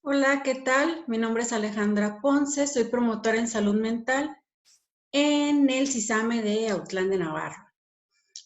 Hola, ¿qué tal? Mi nombre es Alejandra Ponce, soy promotora en salud mental en el CISAME de Autlán de Navarra.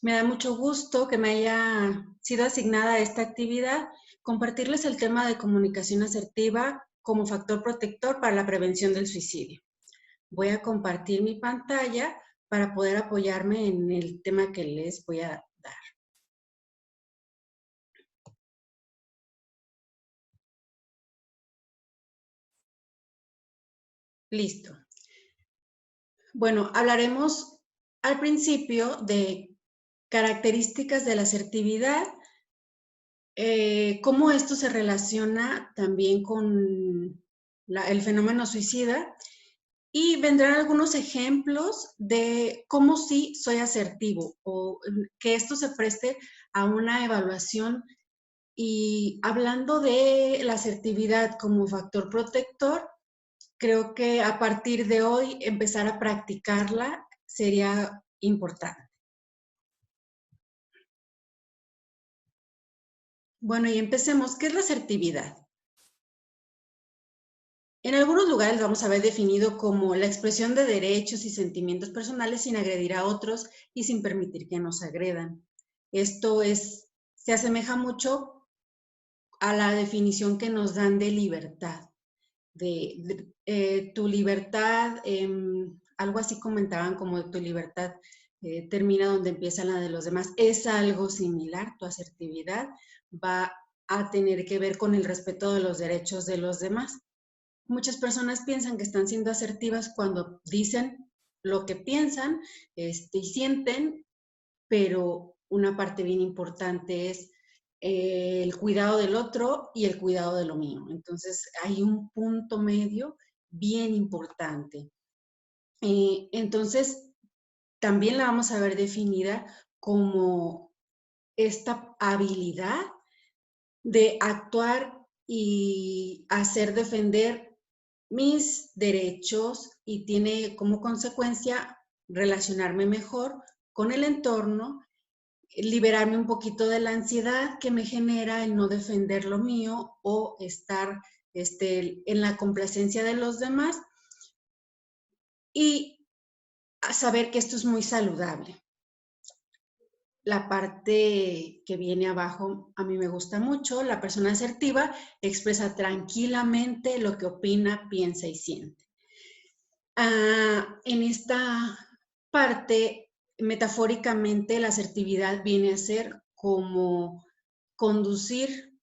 Me da mucho gusto que me haya sido asignada esta actividad, compartirles el tema de comunicación asertiva como factor protector para la prevención del suicidio. Voy a compartir mi pantalla para poder apoyarme en el tema que les voy a dar. Listo. Bueno, hablaremos al principio de características de la asertividad, cómo esto se relaciona también con el fenómeno suicida, y vendrán algunos ejemplos de cómo sí soy asertivo o que esto se preste a una evaluación. Y hablando de la asertividad como factor protector, creo que a partir de hoy empezar a practicarla sería importante. Bueno, y empecemos. ¿Qué es la asertividad? En algunos lugares lo vamos a ver definido como la expresión de derechos y sentimientos personales sin agredir a otros y sin permitir que nos agredan. Esto se asemeja mucho a la definición que nos dan de libertad. Tu libertad, algo así comentaban como tu libertad termina donde empieza la de los demás. Es algo similar, tu asertividad va a tener que ver con el respeto de los derechos de los demás. Muchas personas piensan que están siendo asertivas cuando dicen lo que piensan y sienten, pero una parte bien importante es el cuidado del otro y el cuidado de lo mío. Entonces, hay un punto medio bien importante. Entonces, también la vamos a ver definida como esta habilidad de actuar y hacer defender mis derechos, y tiene como consecuencia relacionarme mejor con el entorno, liberarme un poquito de la ansiedad que me genera el no defender lo mío o estar en la complacencia de los demás, y a saber que esto es muy saludable. La parte que viene abajo a mí me gusta mucho. La persona asertiva expresa tranquilamente lo que opina, piensa y siente. En esta parte, metafóricamente, la asertividad viene a ser como conducir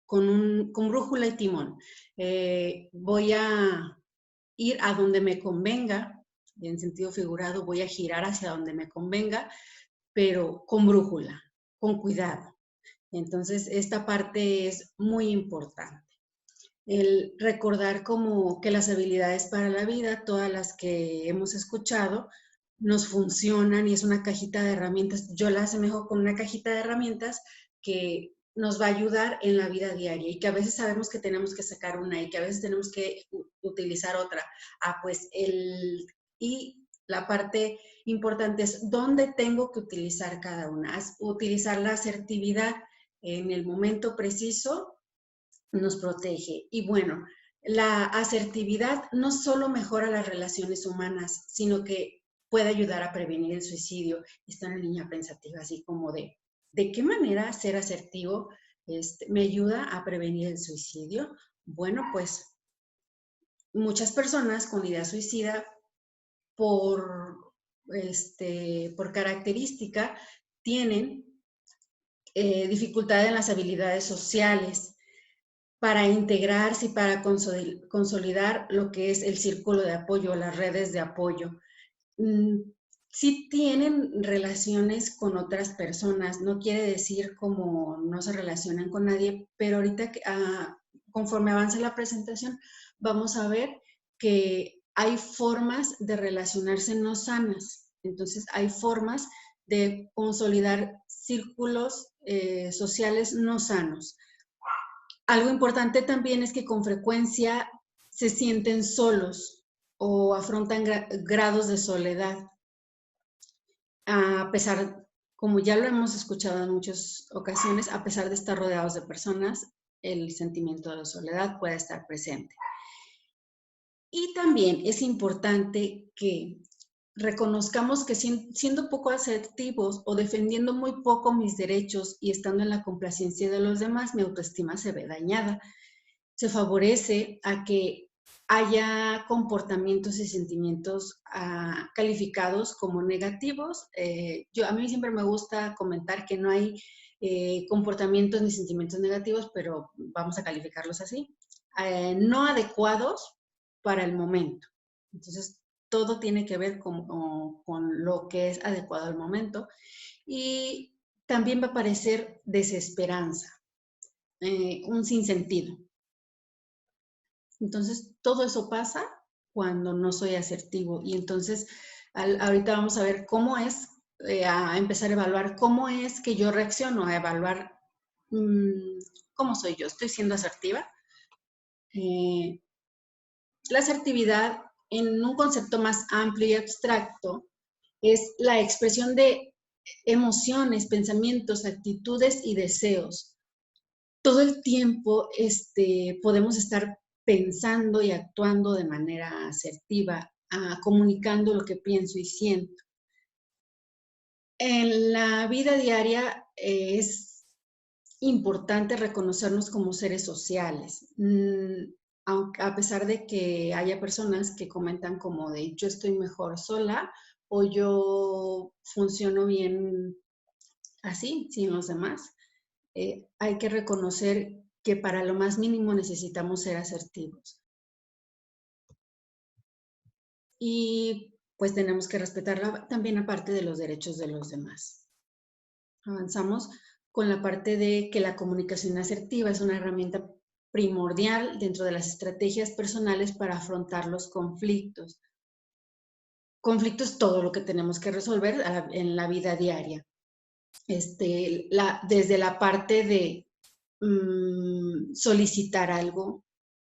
con brújula y timón. Voy a ir a donde me convenga, en sentido figurado, voy a girar hacia donde me convenga, pero con brújula, con cuidado. Entonces, esta parte es muy importante. El recordar como que las habilidades para la vida, todas las que hemos escuchado, nos funcionan y es una cajita de herramientas. Yo la asemejo con una cajita de herramientas que nos va a ayudar en la vida diaria, y que a veces sabemos que tenemos que sacar una y que a veces tenemos que utilizar otra. Y la parte importante es dónde tengo que utilizar cada una. Utilizar la asertividad en el momento preciso nos protege. Y bueno, la asertividad no solo mejora las relaciones humanas, sino que puede ayudar a prevenir el suicidio. Está una niña pensativa así como ¿de qué manera ser asertivo me ayuda a prevenir el suicidio? Bueno, pues muchas personas con idea suicida por característica tienen dificultad en las habilidades sociales para integrarse y para consolidar lo que es el círculo de apoyo, las redes de apoyo. Sí tienen relaciones con otras personas, no quiere decir como no se relacionan con nadie, pero ahorita conforme avance la presentación vamos a ver que hay formas de relacionarse no sanas. Entonces hay formas de consolidar círculos sociales no sanos. Algo importante también es que con frecuencia se sienten solos o afrontan grados de soledad. A pesar, como ya lo hemos escuchado en muchas ocasiones, a pesar de estar rodeados de personas, el sentimiento de soledad pueda estar presente. Y también es importante que reconozcamos que siendo poco asertivos o defendiendo muy poco mis derechos y estando en la complacencia de los demás, mi autoestima se ve dañada. Se favorece a que haya comportamientos y sentimientos calificados como negativos. A mí siempre me gusta comentar que no hay comportamientos ni sentimientos negativos, pero vamos a calificarlos así. No adecuados para el momento. Entonces, todo tiene que ver con lo que es adecuado al momento. Y también va a aparecer desesperanza, un sinsentido. Entonces, todo eso pasa cuando no soy asertivo. Y entonces, ahorita vamos a ver cómo es, a empezar a evaluar cómo es que yo reacciono, a evaluar cómo soy yo. ¿Estoy siendo asertiva? La asertividad, en un concepto más amplio y abstracto, es la expresión de emociones, pensamientos, actitudes y deseos. Todo el tiempo podemos estar pensando y actuando de manera asertiva, comunicando lo que pienso y siento. En la vida diaria es importante reconocernos como seres sociales. Aunque, a pesar de que haya personas que comentan como de yo estoy mejor sola o yo funciono bien así, sin los demás, hay que reconocer que para lo más mínimo necesitamos ser asertivos. Y pues tenemos que respetar también la parte de los derechos de los demás. Avanzamos con la parte de que la comunicación asertiva es una herramienta primordial dentro de las estrategias personales para afrontar los conflictos. Conflicto es todo lo que tenemos que resolver en la vida diaria. Desde la parte de solicitar algo,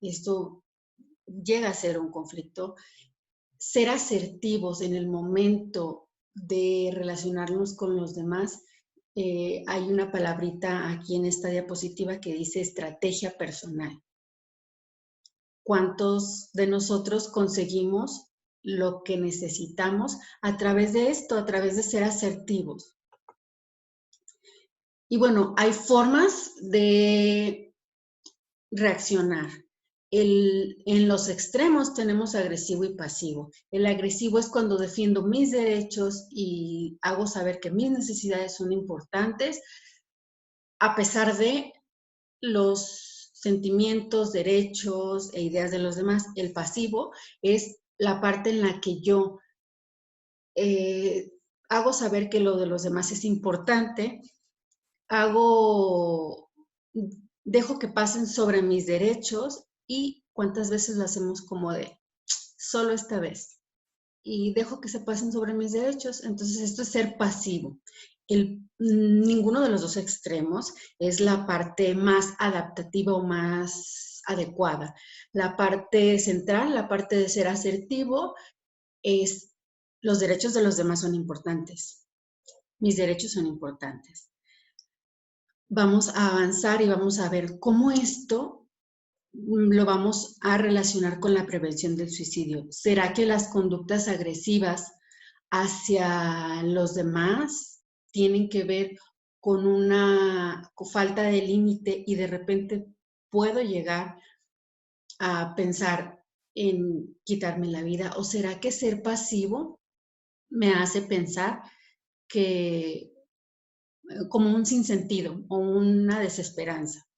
esto llega a ser un conflicto. Ser asertivos en el momento de relacionarnos con los demás. Hay una palabrita aquí en esta diapositiva que dice estrategia personal. ¿Cuántos de nosotros conseguimos lo que necesitamos a través de esto, a través de ser asertivos? Y bueno, hay formas de reaccionar. En los extremos tenemos agresivo y pasivo. El agresivo es cuando defiendo mis derechos y hago saber que mis necesidades son importantes a pesar de los sentimientos, derechos e ideas de los demás. El pasivo es la parte en la que yo hago saber que lo de los demás es importante, dejo que pasen sobre mis derechos y cuántas veces lo hacemos como de solo esta vez y dejo que se pasen sobre mis derechos. Entonces esto es ser pasivo. Ninguno de los dos extremos es la parte más adaptativa o más adecuada. La parte central, la parte de ser asertivo, es los derechos de los demás son importantes. Mis derechos son importantes. Vamos a avanzar y vamos a ver cómo esto lo vamos a relacionar con la prevención del suicidio. ¿Será que las conductas agresivas hacia los demás tienen que ver con una falta de límite y de repente puedo llegar a pensar en quitarme la vida? ¿O será que ser pasivo me hace pensar que como un sinsentido o una desesperanza?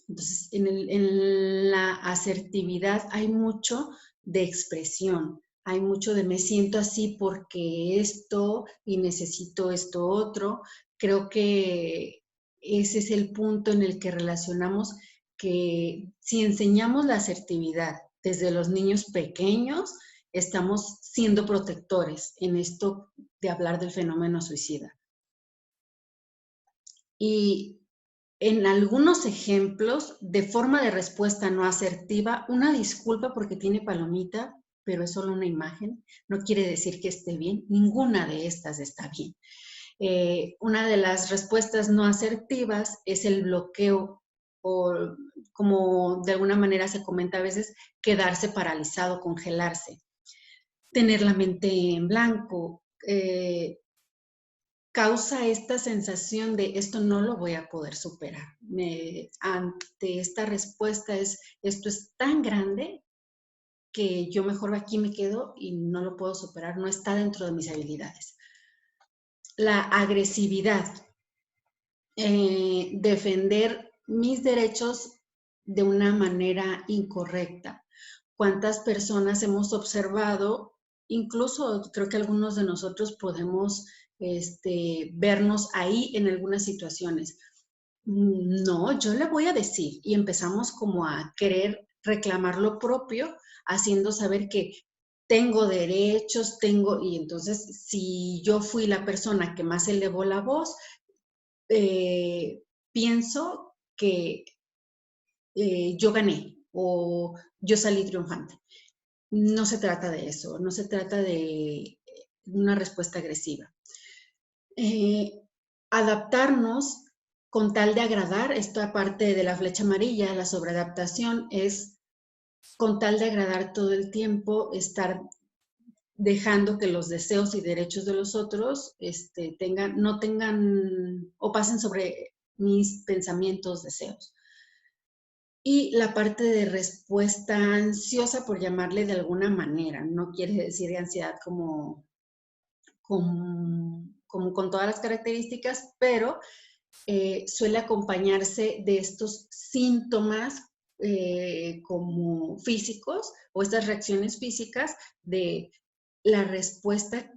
Entonces, en la asertividad hay mucho de expresión, hay mucho de me siento así porque esto y necesito esto otro. Creo que ese es el punto en el que relacionamos que si enseñamos la asertividad desde los niños pequeños, estamos siendo protectores en esto de hablar del fenómeno suicida. Y en algunos ejemplos de forma de respuesta no asertiva, una disculpa porque tiene palomita, pero es solo una imagen, no quiere decir que esté bien, ninguna de estas está bien. Una de las respuestas no asertivas es el bloqueo o como de alguna manera se comenta a veces, quedarse paralizado, congelarse, tener la mente en blanco, causa esta sensación de esto no lo voy a poder superar. Ante esta respuesta esto es tan grande que yo mejor aquí me quedo y no lo puedo superar, no está dentro de mis habilidades. La agresividad, defender mis derechos de una manera incorrecta. ¿Cuántas personas hemos observado? Incluso creo que algunos de nosotros podemos vernos ahí en algunas situaciones. No, yo le voy a decir, y empezamos como a querer reclamar lo propio, haciendo saber que tengo derechos, y entonces si yo fui la persona que más elevó la voz, pienso que yo gané o yo salí triunfante. No se trata de eso, no se trata de una respuesta agresiva. Adaptarnos con tal de agradar, esta parte de la flecha amarilla, la sobreadaptación, es con tal de agradar todo el tiempo, estar dejando que los deseos y derechos de los otros no tengan o pasen sobre mis pensamientos, deseos. Y la parte de respuesta ansiosa, por llamarle de alguna manera, no quiere decir ansiedad como con todas las características, pero suele acompañarse de estos síntomas como físicos o estas reacciones físicas de la respuesta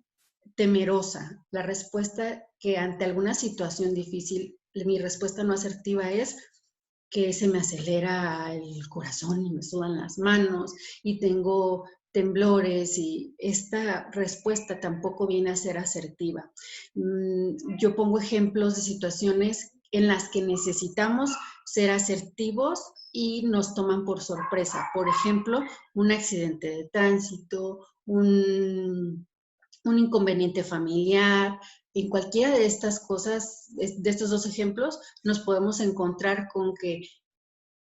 temerosa, la respuesta que ante alguna situación difícil, mi respuesta no asertiva es que se me acelera el corazón y me sudan las manos y tengo temblores y esta respuesta tampoco viene a ser asertiva. Yo pongo ejemplos de situaciones en las que necesitamos ser asertivos y nos toman por sorpresa. Por ejemplo, un accidente de tránsito, un inconveniente familiar. En cualquiera de estas cosas, de estos dos ejemplos, nos podemos encontrar con que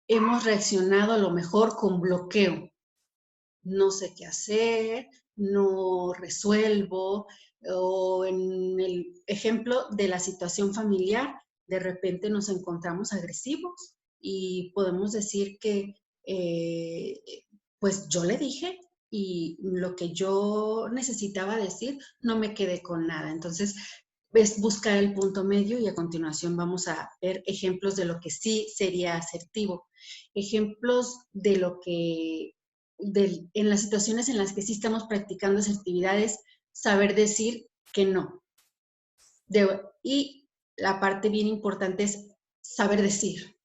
hemos reaccionado a lo mejor con bloqueo. No sé qué hacer, no resuelvo, o en el ejemplo de la situación familiar, de repente nos encontramos agresivos y podemos decir que, pues yo le dije y lo que yo necesitaba decir, no me quedé con nada. Entonces, es buscar el punto medio y a continuación vamos a ver ejemplos de lo que sí sería asertivo. Ejemplos de lo que en las situaciones en las que sí estamos practicando asertividades, saber decir que no. Y la parte bien importante es saber decir,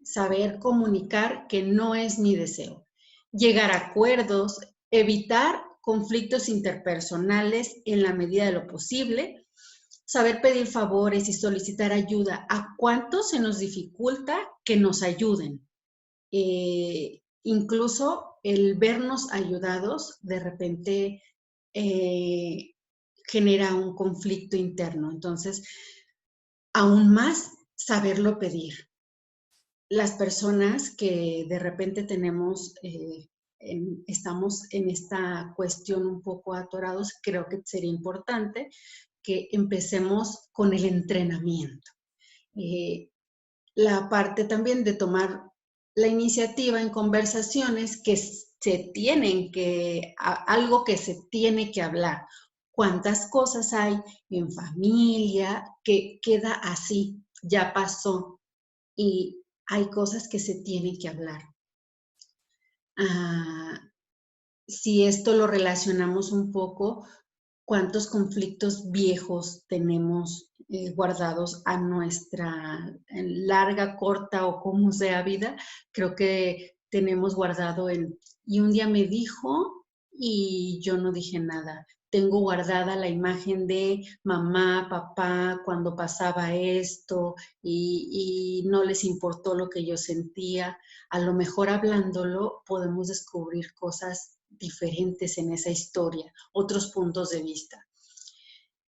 saber comunicar que no es mi deseo, llegar a acuerdos, evitar conflictos interpersonales en la medida de lo posible, saber pedir favores y solicitar ayuda. ¿A cuántos se nos dificulta que nos ayuden? Incluso el vernos ayudados de repente genera un conflicto interno. Entonces, aún más saberlo pedir. Las personas que de repente estamos en esta cuestión un poco atorados, creo que sería importante que empecemos con el entrenamiento. La parte también de tomar la iniciativa en conversaciones que algo que se tiene que hablar. ¿Cuántas cosas hay en familia que queda así, ya pasó? Y hay cosas que se tienen que hablar. Si esto lo relacionamos un poco, ¿cuántos conflictos viejos tenemos guardados a nuestra larga, corta o como sea vida? Creo que tenemos guardado y un día me dijo y yo no dije nada. Tengo guardada la imagen de mamá, papá, cuando pasaba esto y no les importó lo que yo sentía. A lo mejor hablándolo podemos descubrir cosas diferentes en esa historia, otros puntos de vista.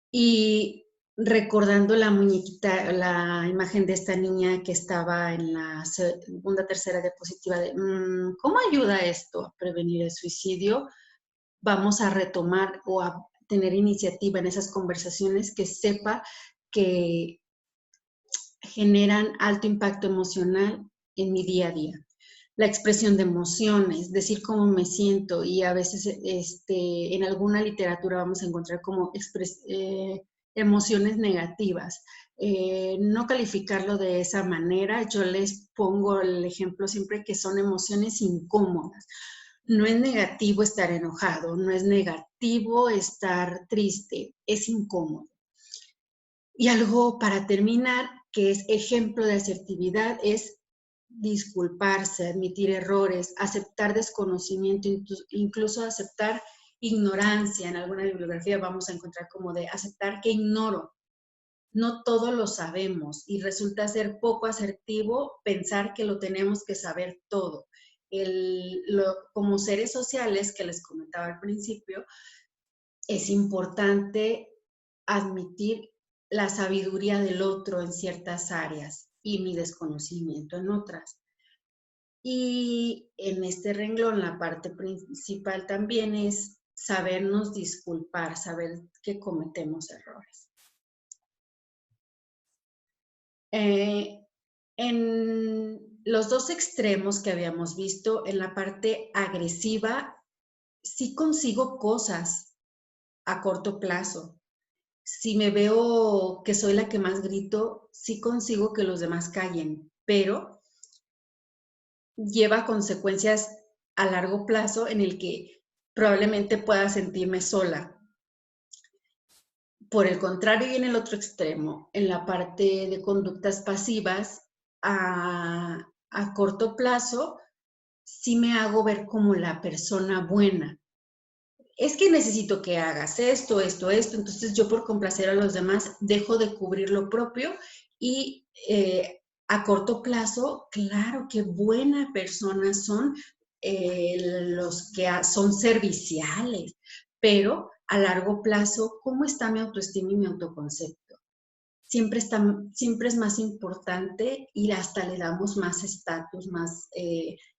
Y recordando la muñequita, la imagen de esta niña que estaba en la segunda, tercera diapositiva de ¿cómo ayuda esto a prevenir el suicidio? Vamos a retomar o a tener iniciativa en esas conversaciones que sepa que generan alto impacto emocional en mi día a día. La expresión de emociones, decir cómo me siento, y a veces en alguna literatura vamos a encontrar como emociones negativas. No calificarlo de esa manera, yo les pongo el ejemplo siempre que son emociones incómodas. No es negativo estar enojado, no es negativo estar triste, es incómodo. Y algo para terminar, que es ejemplo de asertividad, es disculparse, admitir errores, aceptar desconocimiento, incluso aceptar ignorancia. En alguna bibliografía vamos a encontrar como de aceptar que ignoro. No todo lo sabemos y resulta ser poco asertivo pensar que lo tenemos que saber todo. Como seres sociales, que les comentaba al principio, es importante admitir la sabiduría del otro en ciertas áreas y mi desconocimiento en otras. Y en este renglón, la parte principal también es sabernos disculpar, saber que cometemos errores. En los dos extremos que habíamos visto, en la parte agresiva, sí consigo cosas a corto plazo. Si me veo que soy la que más grito, sí consigo que los demás callen, pero lleva consecuencias a largo plazo en el que probablemente pueda sentirme sola. Por el contrario, y en el otro extremo, en la parte de conductas pasivas, a corto plazo, sí me hago ver como la persona buena. Es que necesito que hagas esto, esto, esto, entonces yo por complacer a los demás dejo de cubrir lo propio y a corto plazo, claro, qué buena persona son los que son serviciales, pero a largo plazo, ¿cómo está mi autoestima y mi autoconcepto? Siempre es más importante y hasta le damos más estatus, más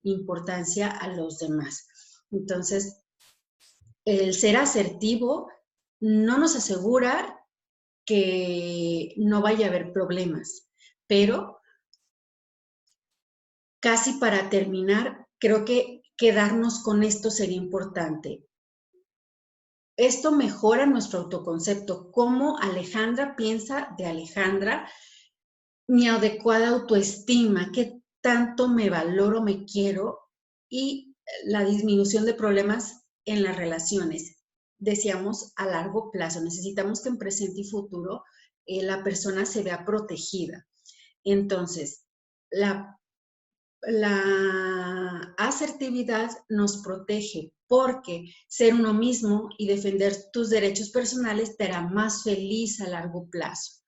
importancia a los demás. Entonces, el ser asertivo no nos asegura que no vaya a haber problemas, pero casi para terminar, creo que quedarnos con esto sería importante. Esto mejora nuestro autoconcepto. ¿Cómo Alejandra piensa de Alejandra? Mi adecuada autoestima, qué tanto me valoro, me quiero, y la disminución de problemas en las relaciones. Decíamos a largo plazo, necesitamos que en presente y futuro la persona se vea protegida. Entonces, la asertividad nos protege porque ser uno mismo y defender tus derechos personales te hará más feliz a largo plazo.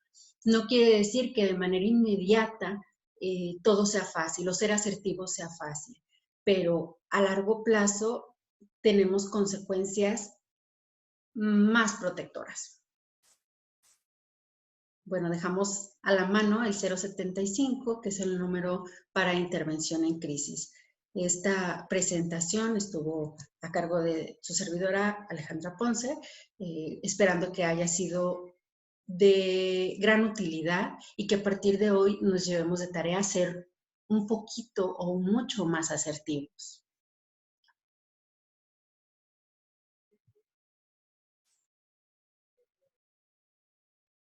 No quiere decir que de manera inmediata todo sea fácil o ser asertivo sea fácil, pero a largo plazo tenemos consecuencias más protectoras. Bueno, dejamos a la mano el 075, que es el número para intervención en crisis. Esta presentación estuvo a cargo de su servidora Alejandra Ponce, esperando que haya sido de gran utilidad y que a partir de hoy nos llevemos de tarea a ser un poquito o mucho más asertivos.